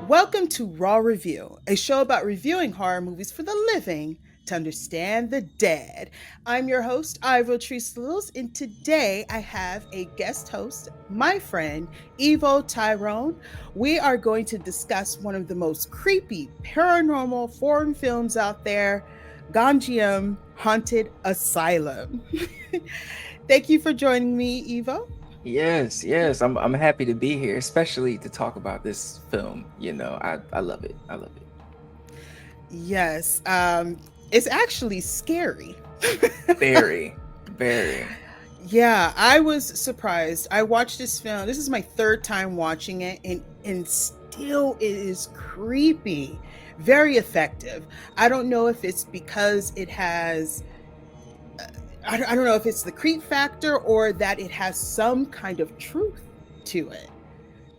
Welcome to Raw Review, a show about reviewing horror movies for the living to understand the dead. I'm your host, Ivotres Littles, and today I have a guest host, my friend, Evol Tyrone. We are going to discuss one of the most creepy paranormal foreign films out there, Gonjiam Haunted Asylum. Thank you for joining me, Evo. Yes, I'm happy to be here, especially to talk about this film. I love it. I love it. Yes, it's actually scary. Very, very. Yeah, I was surprised. I watched this film. This is my third time watching it, and still it is creepy. Very effective. I don't know if it's because it has I don't know if it's the creep factor or that it has some kind of truth to it.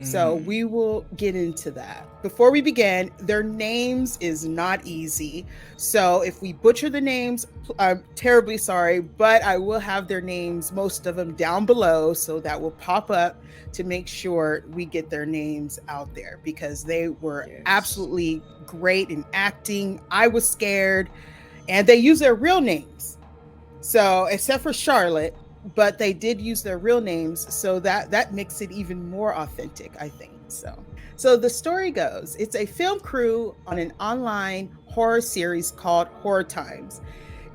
So Mm, we will get into that. Before we begin, their names is not easy. So if we butcher the names, I'm terribly sorry, but I will have their names, most of them down below. So that will pop up to make sure we get their names out there because they were yes. absolutely great in acting. I was scared, and they use their real names. So except for Charlotte, but they did use their real names, so that makes it even more authentic, I think. So the story goes, it's a film crew on an online horror series called Horror Times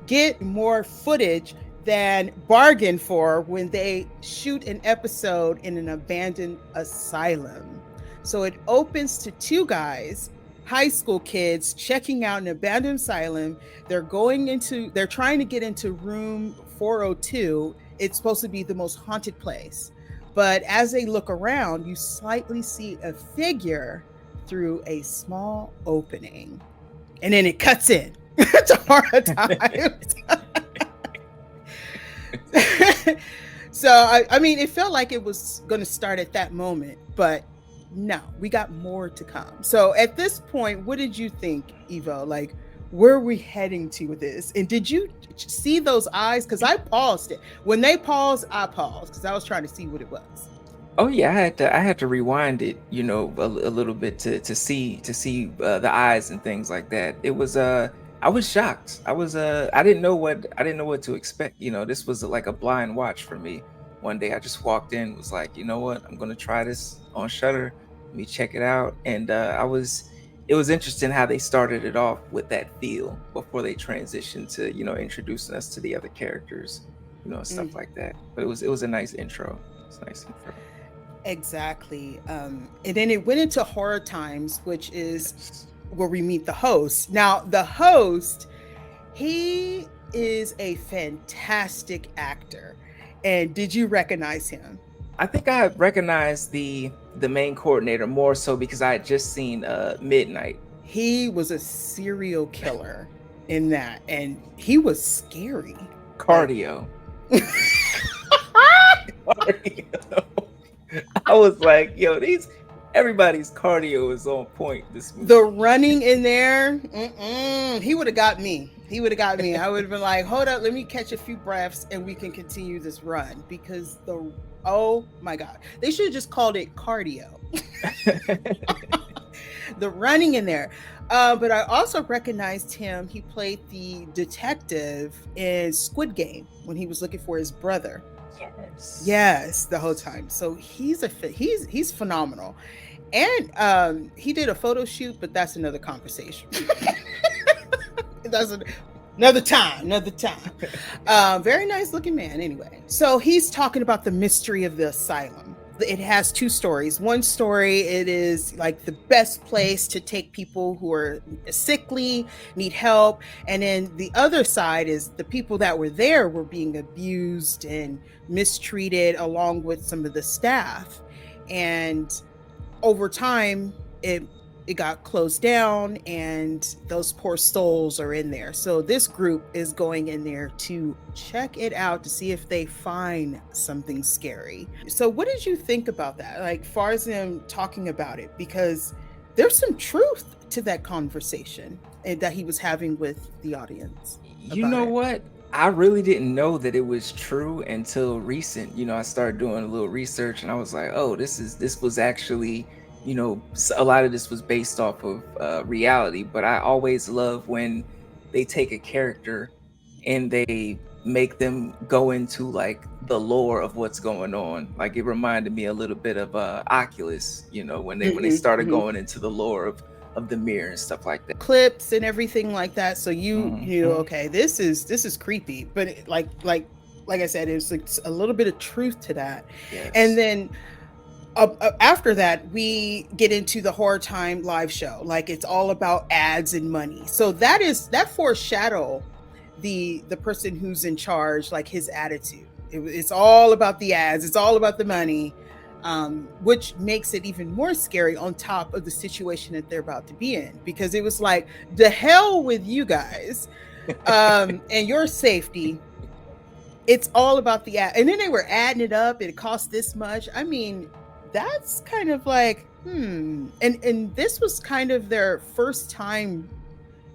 get more footage than bargained for when they shoot an episode in an abandoned asylum. So it opens to two guys, high school kids, checking out an abandoned asylum. They're trying to get into room 402. It's supposed to be the most haunted place. But as they look around, you slightly see a figure through a small opening. And then it cuts in to horror times. So I mean, it felt like it was going to start at that moment, but no, we got more to come. So at this point, what did you think, Evo? Like, where are we heading to with this? And did you see those eyes? Because I paused it. When they paused, I paused because I was trying to see what it was. Oh yeah, I had to rewind it, a little bit to see the eyes and things like that. It was I was shocked. I didn't know what to expect. This was like a blind watch for me. One day I just walked in, was like, you know what, I'm gonna try this on Shutter. Let me check it out, and it was interesting how they started it off with that feel before they transitioned to introducing us to the other characters, and Mm, stuff like that. But it was a nice intro. It's a nice intro. exactly. And then it went into horror times, which is Yes. where we meet the host. Now, the host, he is a fantastic actor. And did you recognize him? I think I recognized the main coordinator more so because I had just seen Midnight. He was a serial killer in that, and he was scary. Like, Cardio. Cardio. I was like, yo, these everybody's cardio is on point this the movie. running in there, he would have got me. He would have got me. I would have been like, hold up, let me catch a few breaths and we can continue this run because oh my God, they should have just called it cardio. The running in there. But I also recognized him. He played the detective in Squid Game when he was looking for his brother. Yes. Yes, the whole time. So he's phenomenal, and he did a photo shoot, but that's another conversation. That's another time, another time. Very nice looking man, anyway. So he's talking about the mystery of the asylum. It has two stories. One story, it is like the best place to take people who are sickly, need help. And then the other side is the people that were there were being abused and mistreated along with some of the staff. And over time, it got closed down and those poor souls are in there. So this group is going in there to check it out to see if they find something scary. So what did you think about that? Like far as them talking about it, because there's some truth to that conversation that he was having with the audience You about know it. what? I really didn't know that it was true until recent. I started doing a little research and I was like, oh, this was actually a lot of this was based off of reality, but I always love when they take a character and they make them go into like the lore of what's going on. Like it reminded me a little bit of Oculus, when they started going into the lore of the mirror and stuff like that. Clips and everything like that. So Mhm. okay, this is creepy, but like I said, it's like a little bit of truth to that. Yes. And then after that, we get into the Horror Time live show. Like it's all about ads and money. So that foreshadow the person who's in charge, like his attitude. It's all about the ads. It's all about the money, which makes it even more scary on top of the situation that they're about to be in, because it was like, the hell with you guys and your safety. It's all about the ad. And then they were adding it up. It cost this much. I mean, that's kind of like, and this was kind of their first time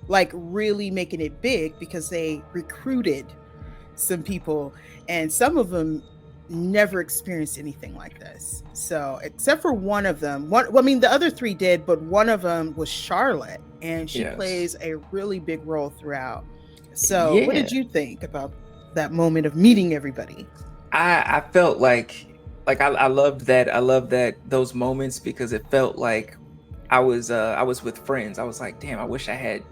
like really making it big, because they recruited some people and some of them never experienced anything like this. So except for one of them, the other three did, but one of them was Charlotte, and she plays a really big role throughout. So what did you think about that moment of meeting everybody? I felt like I loved that. I loved that those moments, because it felt like I was with friends. I was like, damn, I wish I had,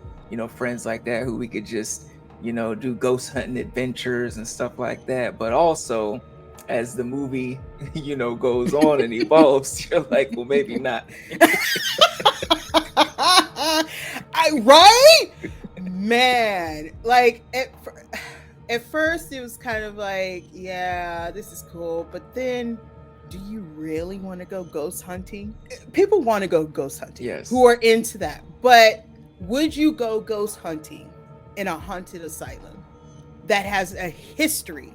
friends like that who we could just, do ghost hunting adventures and stuff like that. But also, as the movie, goes on and evolves, you're like, well, maybe not. Right? Man, like at first it was kind of like, yeah, this is cool, but then, do you really want to go ghost hunting? People want to go ghost hunting, yes, who are into that, but would you go ghost hunting in a haunted asylum that has a history?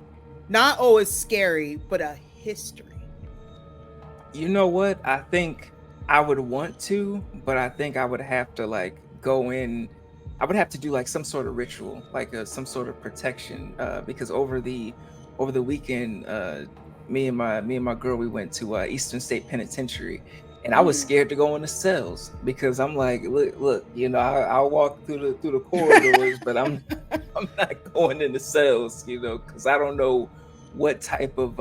Not always scary, but a history. You know what? I think I would want to, but I think I would have to like go in. I would have to do like some sort of ritual, like some sort of protection, because over the weekend, me and my girl, we went to Eastern State Penitentiary, and I was scared to go in the cells, because I'm like, look, I'll walk through the corridors, but I'm not going in the cells, because I don't know what type of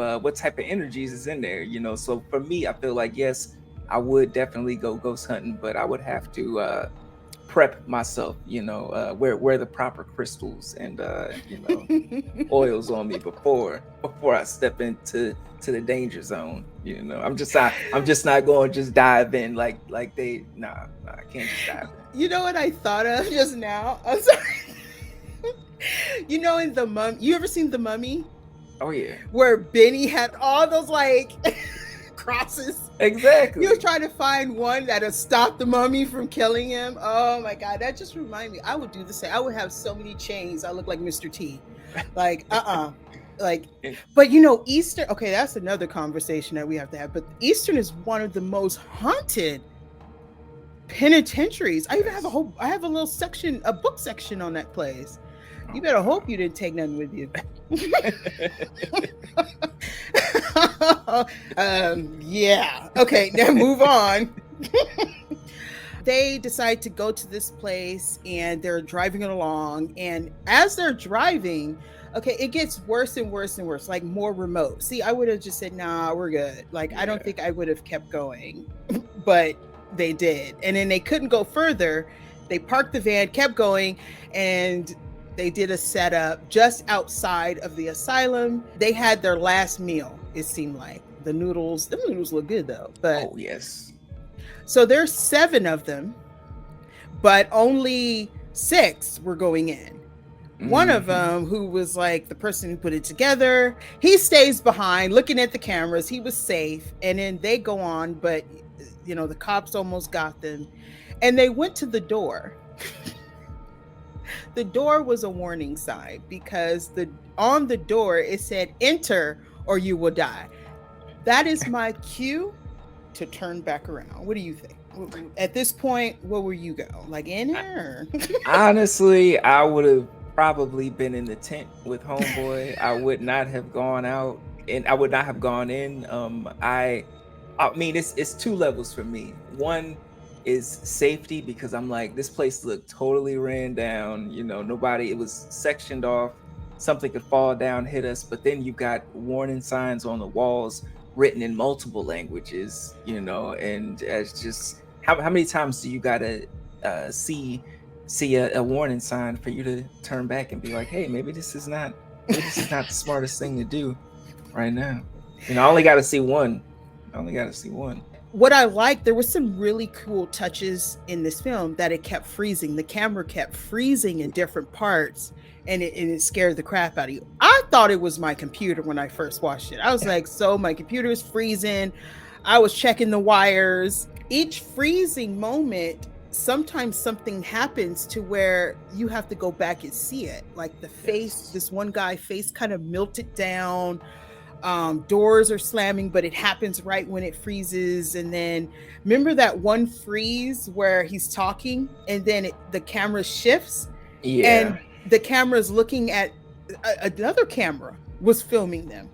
energies is in there, So for me, I feel like, yes, I would definitely go ghost hunting, but I would have to prep myself, wear the proper crystals and oils on me before I step into the danger zone. I'm just not going to just dive in like they I can't just dive in. You know what I thought of just now? I'm sorry. In the Mummy, you ever seen The Mummy? Oh yeah. Where Benny had all those like crosses. Exactly. He was trying to find one that would stop the mummy from killing him. Oh my God, that just reminded me. I would do the same. I would have so many chains. I look like Mr. T. Like, like, but Eastern, okay, that's another conversation that we have to have. But Eastern is one of the most haunted penitentiaries. I even have a little section, a book section on that place. You better hope you didn't take nothing with you. Yeah. Okay, now move on. They decide to go to this place and they're driving along. And as they're driving, okay, it gets worse and worse and worse, like more remote. See, I would have just said, nah, we're good. Like, I don't think I would have kept going, but they did. And then they couldn't go further. They parked the van, kept going, and they did a setup just outside of the asylum. They had their last meal, it seemed like. The noodles look good though. But oh yes. So there's 7 of them, but only 6 were going in. One of them, who was like the person who put it together, he stays behind looking at the cameras. He was safe. And then they go on, but the cops almost got them. And they went to the door. The door was a warning sign, because on the door it said, enter or you will die. That is my cue to turn back around. What do you think? At this point, where will you go? Like in here? Honestly, I would have probably been in the tent with homeboy. I would not have gone out, and I would not have gone in. I mean, it's two levels for me. One is safety, because I'm like, this place looked totally ran down. You know, nobody. It was sectioned off. Something could fall down, hit us. But then you got warning signs on the walls, written in multiple languages. You know, and it's just how many times do you gotta see a warning sign for you to turn back and be like, hey, maybe this is not the smartest thing to do right now. You know, I only got to see one. What I liked, there was some really cool touches in this film that it kept freezing. The camera kept freezing in different parts, and it scared the crap out of you. I thought it was my computer when I first watched it. I was like, so my computer is freezing. I was checking the wires. Each freezing moment, sometimes something happens to where you have to go back and see it. Like the face, this one guy's face kind of melted down. Doors are slamming, but it happens right when it freezes. And then remember that one freeze where he's talking and then the camera shifts, and the camera's looking at another camera was filming them.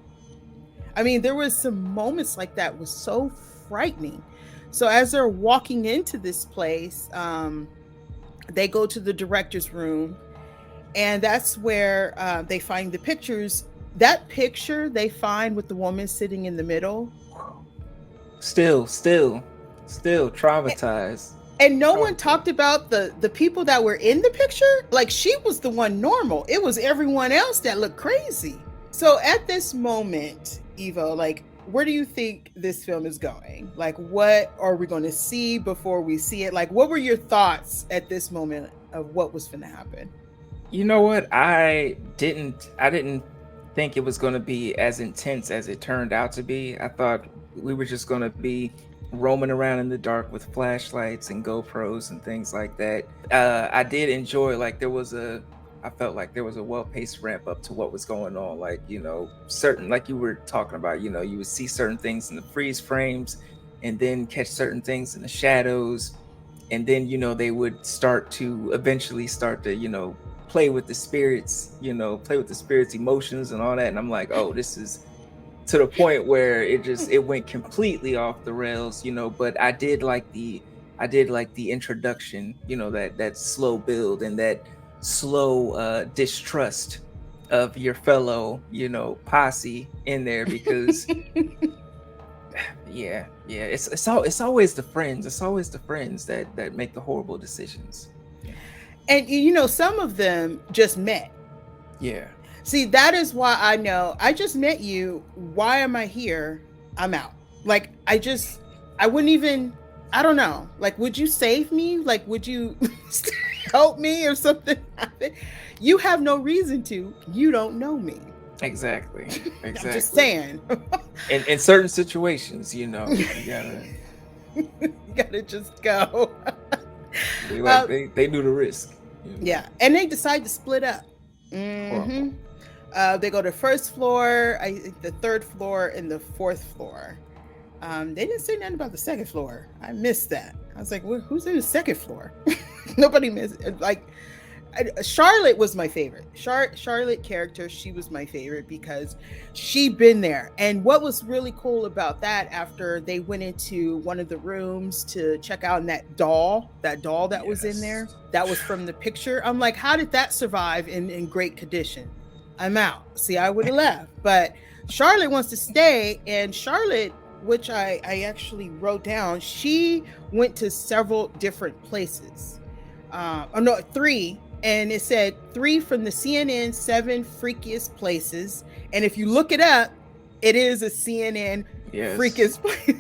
I mean, there was some moments like that was so frightening. So as they're walking into this place, they go to the director's room, and that's where they find the pictures. That picture they find with the woman sitting in the middle. Still traumatized. And no one talked about the people that were in the picture. Like, she was the one normal. It was everyone else that looked crazy. So at this moment, Evo, like, where do you think this film is going? Like, what are we going to see before we see it? Like, what were your thoughts at this moment of what was going to happen? You know what? I didn't think it was going to be as intense as it turned out to be. I thought we were just going to be roaming around in the dark with flashlights and GoPros and things like that. I did enjoy, like, I felt like there was a well-paced ramp up to what was going on. Like, you know, certain, like you were talking about, you know, you would see certain things in the freeze frames and then catch certain things in the shadows. And then, you know, they would eventually start to, you know, play with the spirits emotions and all that. And I'm like, oh, this is to the point where it went completely off the rails, you know. But I did like the introduction, you know, that slow build and that slow distrust of your fellow, you know, posse in there, because it's always the friends that make the horrible decisions. And, you know, some of them just met. Yeah. See, that is why I know, I just met you. Why am I here? I'm out. Like, I wouldn't even, I don't know. Like, would you save me? Like, would you help me if something happened? You have no reason to. You don't know me. Exactly. I'm just saying. In certain situations, you know, you gotta just go. They knew the risk. You know? Yeah, and they decide to split up. Mm-hmm. They go to first floor, the third floor, and the fourth floor. They didn't say nothing about the second floor. I missed that. I was like, who's in the second floor? Nobody missed it. Like, Charlotte was my favorite. Charlotte character, she was my favorite because she'd been there. And what was really cool about that, after they went into one of the rooms to check out, and that doll that was in there, that was from the picture. I'm like, how did that survive in great condition? I'm out. See, I would have left. But Charlotte wants to stay, and Charlotte, which I actually wrote down, she went to several different places. 3. And it said 3 from the CNN 7 freakiest places. And if you look it up, it is a CNN freakiest place.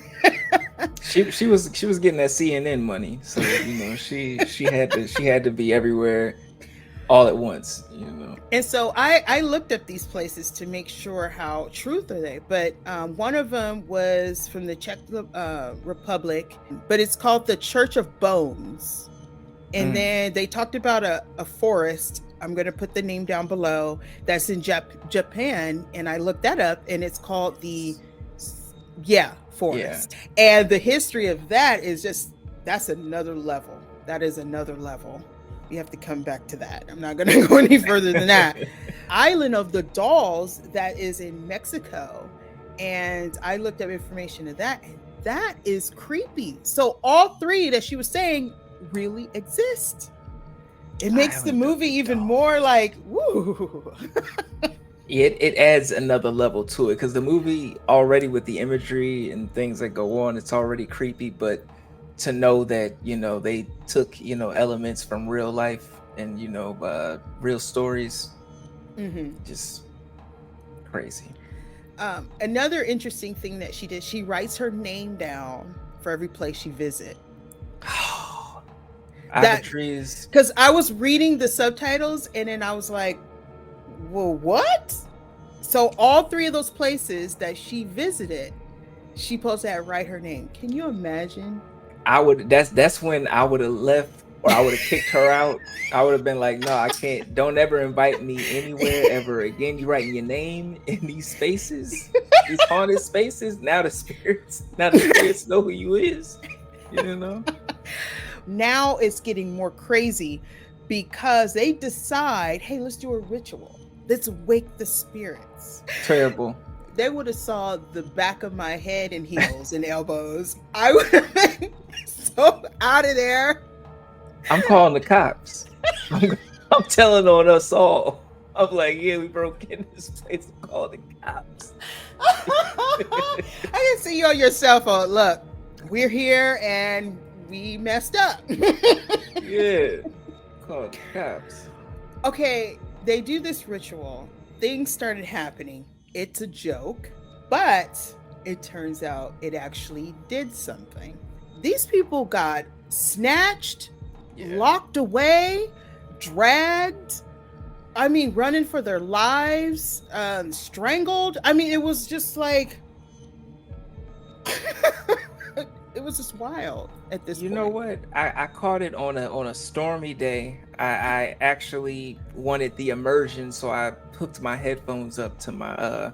she was getting that CNN money, so, you know, she had to be everywhere all at once, you know. And so I looked up these places to make sure how truth are they. But one of them was from the Czech Republic, but it's called the Church of Bones. And then they talked about a forest. I'm going to put the name down below. That's in Japan. And I looked that up, and it's called the forest. Yeah. And the history of that is that's another level. That is another level. You have to come back to that. I'm not going to go any further than that. Island of the Dolls, that is in Mexico. And I looked up information of that, and that is creepy. So all three that she was saying really exist. It makes the movie even more like, woo. It adds another level to it, because the movie already, with the imagery and things that go on, it's already creepy. But to know that, you know, they took, you know, elements from real life and, you know, real stories, just crazy. Another interesting thing that she did, she writes her name down for every place she visit. Ivotres. Because I was reading the subtitles and then I was like, well, what? So all three of those places that she visited, she supposed to write her name. Can you imagine? That's when I would have left, or I would have kicked her out. I would have been like, no, I can't. Don't ever invite me anywhere ever again. You writing your name in these spaces, these haunted spaces. Now the spirits know who you is. You know. Now it's getting more crazy because they decide, hey, let's do a ritual. Let's wake the spirits. Terrible. They would have saw the back of my head and heels and elbows. I would have been so out of there. I'm calling the cops. I'm telling on us all. I'm like, yeah, we broke in this place. I'm calling the cops. I can see you on your cell phone. Look, we're here and we messed up. Yeah. Call the cops. Okay, they do this ritual. Things started happening. It's a joke, but it turns out it actually did something. These people got snatched, locked away, dragged, running for their lives, strangled. It was just like it was just wild at this point. You know what? I caught it on a stormy day. I actually wanted the immersion, so I hooked my headphones up to my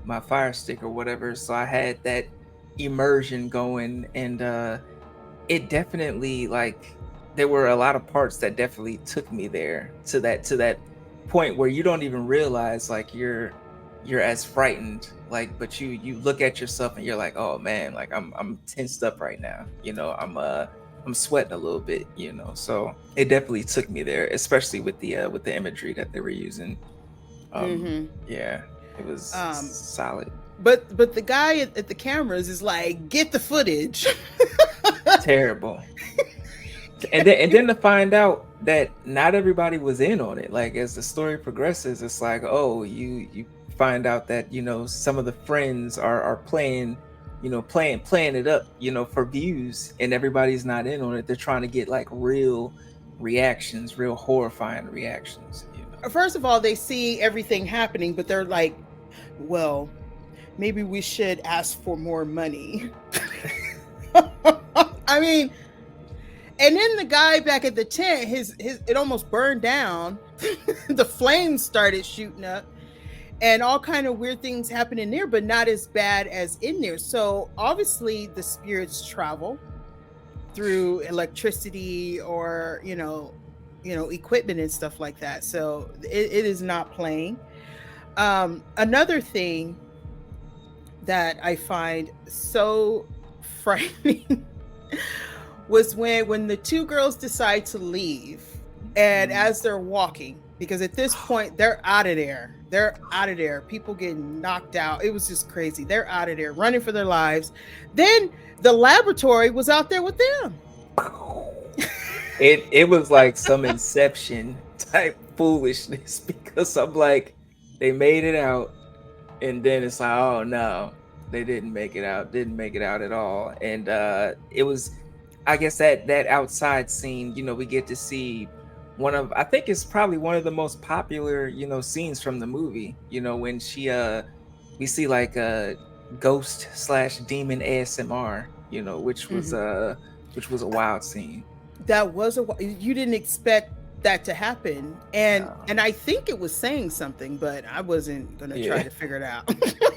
my Fire Stick or whatever. So I had that immersion going, and it definitely, like, there were a lot of parts that definitely took me there to that point where you don't even realize, like, you're as frightened, like, but you look at yourself and you're like, oh man, like I'm tensed up right now, you know, I'm sweating a little bit, you know. So it definitely took me there, especially with the imagery that they were using. Yeah, it was solid. But the guy at the cameras is like, get the footage. Terrible. And then to find out that not everybody was in on it. Like, as the story progresses, it's like, oh, you find out that, you know, some of the friends are playing it up, you know, for views, and everybody's not in on it. They're trying to get like real reactions, real horrifying reactions, you know. First of all, they see everything happening, but they're like, well, maybe we should ask for more money. And then the guy back at the tent, his it almost burned down. The flames started shooting up, and all kind of weird things happened in there, but not as bad as in there. So obviously the spirits travel through electricity or, you know, equipment and stuff like that. So it is not playing. Another thing that I find so frightening was when the two girls decide to leave, and as they're walking, because at this point they're out of there, people getting knocked out, it was just crazy, they're out of there running for their lives. Then the laboratory was out there with them. It was like some Inception type foolishness, because I'm like, they made it out, and then it's like, oh no, they didn't make it out at all. And it was, I guess, that outside scene, you know, we get to see I think it's probably one of the most popular, you know, scenes from the movie, you know, when we see like a ghost / demon ASMR, you know, which was a wild scene. That was you didn't expect that to happen, and I think it was saying something, but I wasn't gonna try to figure it out.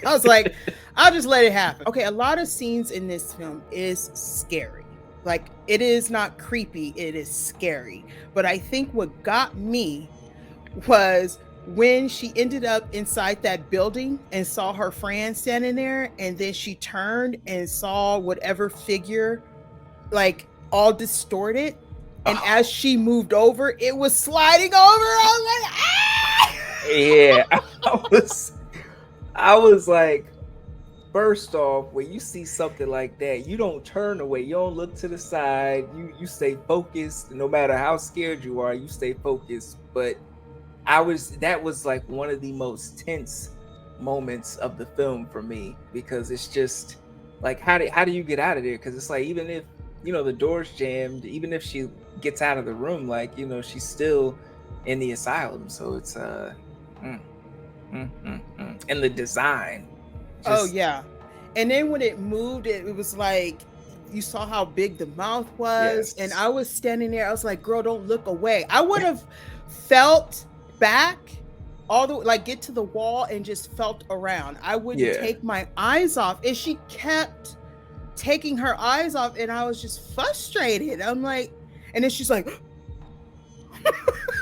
I was like, I'll just let it happen. Okay, a lot of scenes in this film is scary. Like, it is not creepy, it is scary. But I think what got me was when she ended up inside that building and saw her friend standing there, and then she turned and saw whatever figure, like all distorted, and as she moved over, it was sliding over. I was like, ah! Yeah, I was like, first off, when you see something like that, you don't turn away, you don't look to the side, you stay focused. No matter how scared you are, you stay focused. But that was like one of the most tense moments of the film for me, because it's just like, how do you get out of there? Because it's like, even if, you know, the door's jammed, even if she gets out of the room, like, you know, she's still in the asylum. So it's and the design Oh yeah. And then when it moved, it was like, you saw how big the mouth was. Yes. And I was standing there, I was like, girl, don't look away. I would have felt back all the, like, get to the wall and just felt around. I wouldn't take my eyes off, and she kept taking her eyes off, and I was just frustrated. I'm like, and then she's like,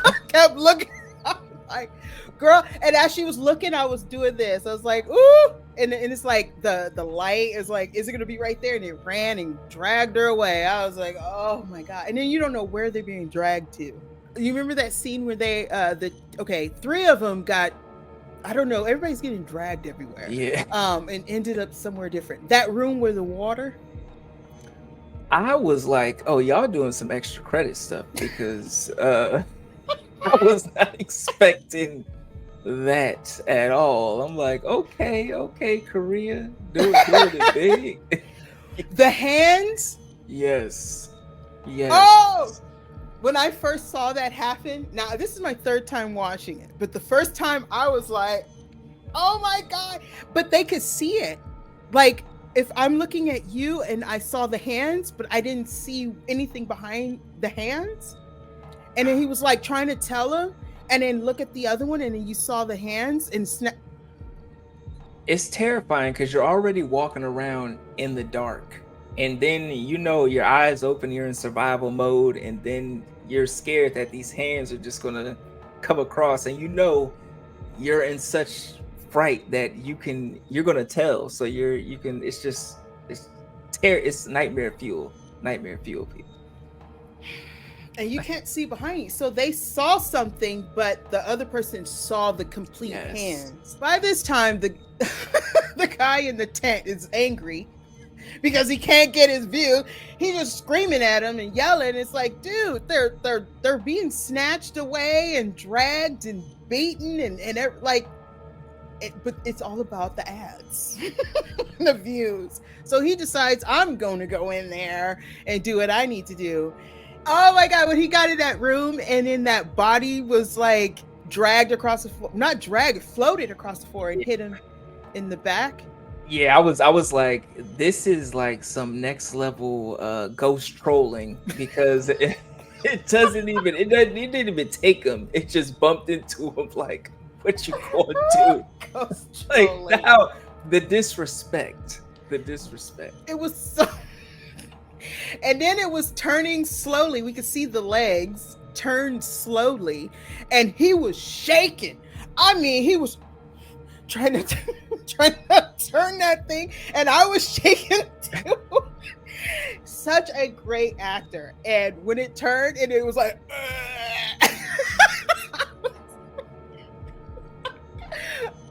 I kept looking. I'm like, girl. And as she was looking, I was doing this. I was like, ooh. And it's like the light is like, is it gonna be right there? And it ran and dragged her away. I was like, oh my God. And then you don't know where they're being dragged to. You remember that scene where they three of them got, I don't know, everybody's getting dragged everywhere. Yeah. And ended up somewhere different. That room where the water. I was like, oh, y'all doing some extra credit stuff, because I was not expecting that at all. I'm like, okay, Korea, doing it big. The hands. Yes. Oh, when I first saw that happen, now this is my third time watching it, but the first time I was like, oh my God. But they could see it. Like, if I'm looking at you and I saw the hands, but I didn't see anything behind the hands. And then he was like trying to tell him, and then look at the other one, and then you saw the hands and snap. It's terrifying, because you're already walking around in the dark, and then, you know, your eyes open, you're in survival mode, and then you're scared that these hands are just gonna come across, and you know you're in such fright that you're gonna tell. So it's nightmare fuel, people. And you can't see behind you. So they saw something, but the other person saw the complete hands. By this time, the guy in the tent is angry because he can't get his view. He's just screaming at him and yelling. It's like, dude, they're being snatched away and dragged and beaten and like, but it's all about the ads, the views. So he decides, I'm going to go in there and do what I need to do. Oh my God, when he got in that room and then that body was like dragged across the floor, not dragged, floated across the floor and hit him in the back. Yeah, I was like, this is like some next level ghost trolling, because it didn't even take him. It just bumped into him. Like, what you gonna do? Like, now the disrespect. It was so. And then it was turning slowly. We could see the legs turn slowly, and he was shaking. I mean, he was trying to turn that thing, and I was shaking too. Such a great actor. And when it turned, and it was like,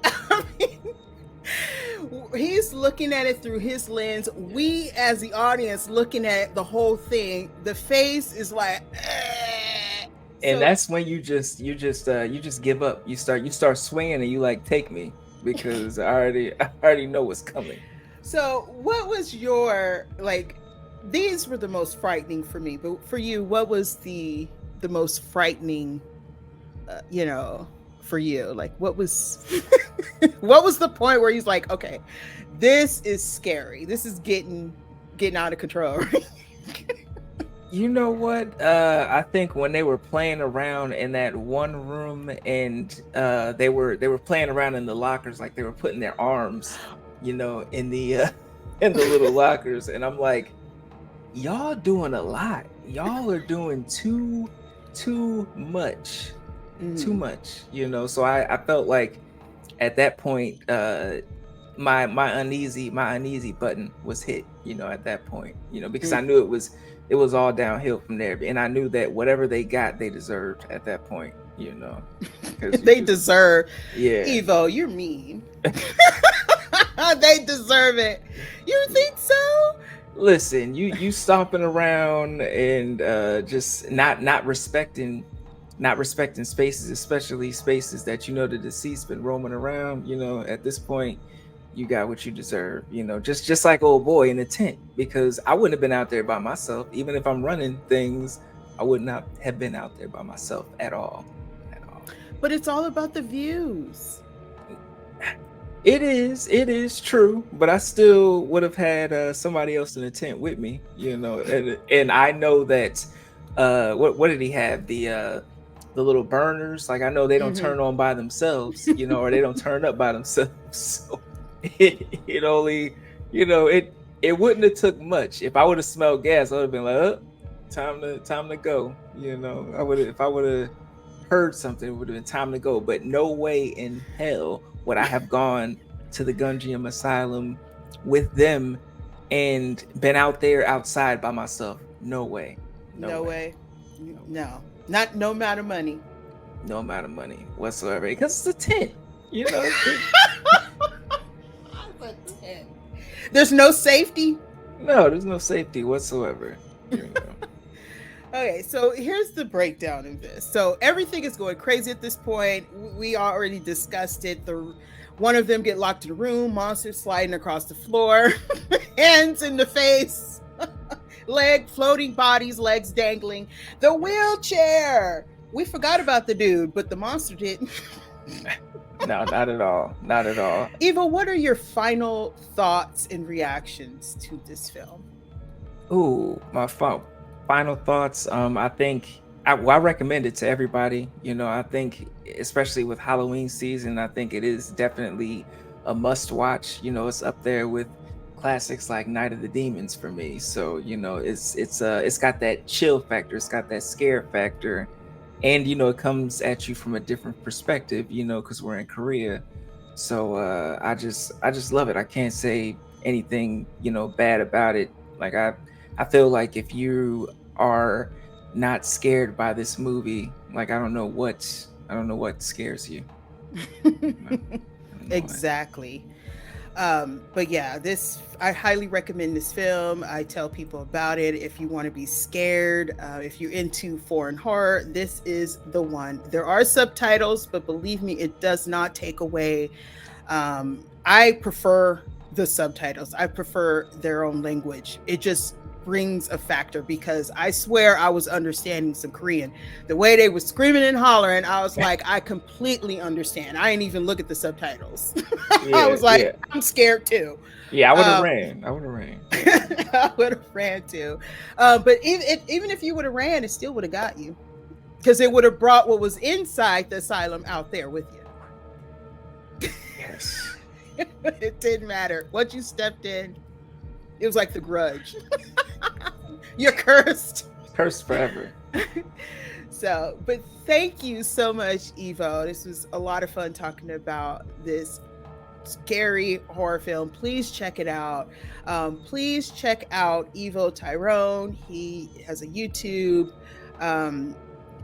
I mean, he's looking at it through his lens. We, as the audience, looking at the whole thing, the face is like, and that's when you just give up. You start swinging, and you like, take me, because I already know what's coming. So what was your, like, these were the most frightening for me, but for you, what was the most frightening, for you? Like, what was the point where he's like, okay, this is scary, this is getting out of control? You know what? I think when they were playing around in that one room, and they were playing around in the lockers, like they were putting their arms, in the little lockers, and I'm like, y'all doing a lot. Y'all are doing too much. too much, So I felt like at that point, my uneasy button was hit, at that point, because I knew it was all downhill from there. And I knew that whatever they got, they deserved at that point, because They deserve. Yeah. Evo, you're mean. They deserve it. You think so? Listen, you stomping around and just not respecting spaces, especially spaces that the deceased's been roaming around. At this point, you got what you deserve. Just like old boy in the tent, because I wouldn't have been out there by myself. Even if I'm running things, I would not have been out there by myself at all. But it's all about the views. It is true, but I still would have had somebody else in the tent with me, and I know that what did he have, the little burners? Like, I know they don't turn on by themselves, or they don't turn up by themselves. So it only, it wouldn't have took much. If I would have smelled gas, I would have been like, oh, time to go. If I would have heard something, it would have been time to go. But no way in hell would I have gone to the Gonjiam Asylum with them and been out there outside by myself. No way. No way. No. Not no amount of money. No amount of money whatsoever. Because it's a tent. It's a tent. There's no safety? No, there's no safety whatsoever. Okay, so here's the breakdown of this. So everything is going crazy at this point. We already discussed it. One of them get locked in a room, monsters sliding across the floor, hands in the face, floating bodies, legs dangling. The wheelchair. We forgot about the dude, but the monster didn't. No, not at all. Not at all. Eva, what are your final thoughts and reactions to this film? Ooh, my final thoughts. I think I recommend it to everybody. I think, especially with Halloween season, I think it is definitely a must watch. It's up there with classics like Night of the Demons for me. So it's got that chill factor, it's got that scare factor, and it comes at you from a different perspective. Because we're in Korea. So I just love it. I can't say anything bad about it. Like I feel like if you are not scared by this movie, like I don't know what scares you. Exactly. But yeah, I highly recommend this film. I tell people about it. If you want to be scared, if you're into foreign horror, this is the one. There are subtitles, but believe me, it does not take away. I prefer the subtitles. I prefer their own language. It just brings a factor, because I swear I was understanding some Korean. The way they were screaming and hollering, I was like, I completely understand. I didn't even look at the subtitles. I was like, I'm scared too. Yeah, I would have ran. I would have ran too. But even if you would have ran, it still would have got you, because it would have brought what was inside the asylum out there with you. Yes. It didn't matter. Once you stepped in, it was like The Grudge. You're cursed. Cursed forever. So, but thank you so much, Evo. This was a lot of fun talking about this scary horror film. Please check it out. Please check out Evo Tyrone. He has a YouTube,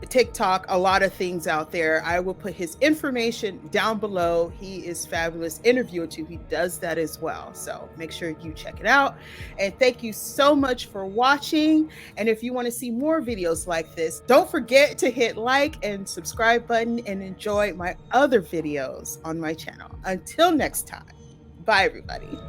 TikTok, a lot of things out there. I will put his information down below. He is fabulous interviewer too. He does that as well. So make sure you check it out. And thank you so much for watching. And if you want to see more videos like this, don't forget to hit like and subscribe button and enjoy my other videos on my channel. Until next time, bye everybody.